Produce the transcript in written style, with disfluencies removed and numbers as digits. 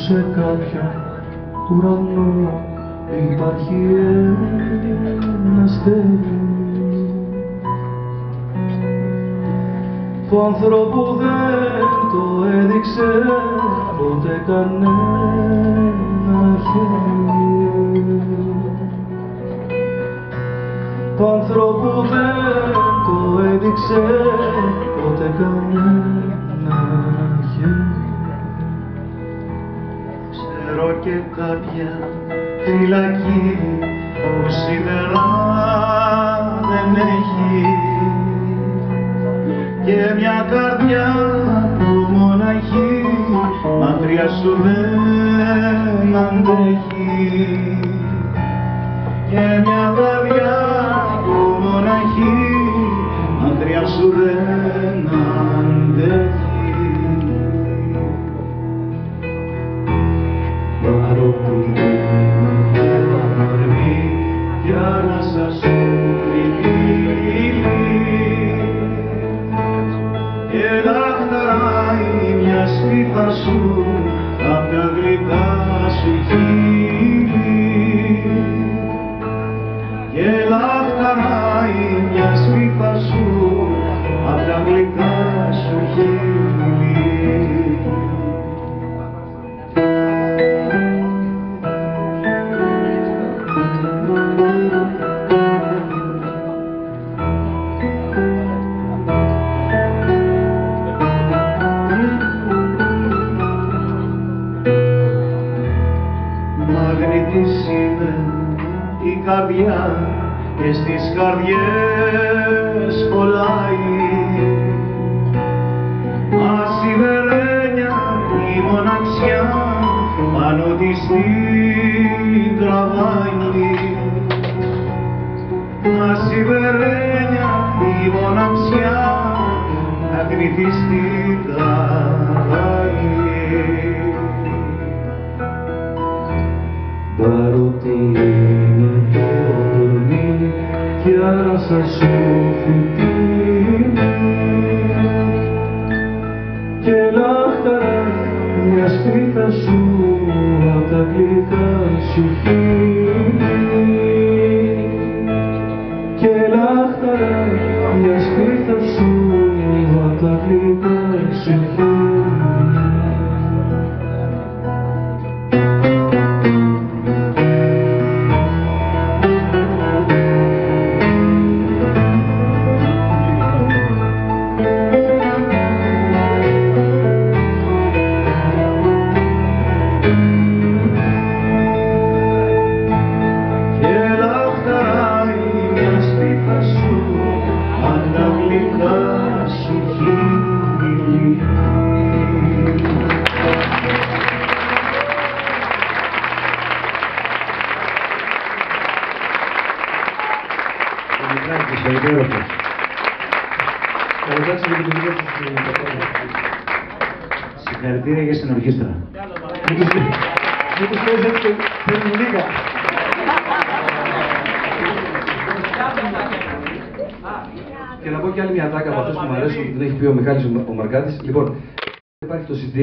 σε κάποιον ουρανό υπάρχει ένα αστέρι του ανθρώπου δεν το έδειξε ποτέ κανένα χέρι, του ανθρώπου δεν το έδειξε ποτέ κανένα χέρι. Ξέρω και κάποια φυλακή που σίδερα δεν έχει και μια καρδιά που μοναχή μακριά σου δεν αντέχει, και μια καρδιά που μοναχή μακριά σου δεν αντέχει. Παρότι και αφορμή για να σας και λαχταράει μια σπίθα σου απ' τα γλυκά σου χείλη, και λαχταράει μια σπίθα σου απ' τα γλυκά σου χείλη. Μαγνήτης είναι η καρδιά και στις καρδιές κολλάει, ασυβερένια η μοναξιά πάνω της την τραβάει, ασυβερένια η μοναξιά μαγνήτης την τραβάει. Παρότι είναι το κορμί κι άρασα σου φυτίνει και λαχταράει μια σπίθα σου απ' τα γλυκά σου χείλη, και λαχταράει μια σπίθα σου απ' τα γλυκά σου χείλη. Συγχαρητήρια για στην ορχήστρα. Μην τους παίζετε θέλουν λίγα. Και να πω κι άλλη μια τάκα από αυτές που μου αρέσουν, που την έχει πει ο Μιχάλης ο Μαρκάτης. Λοιπόν, υπάρχει το CD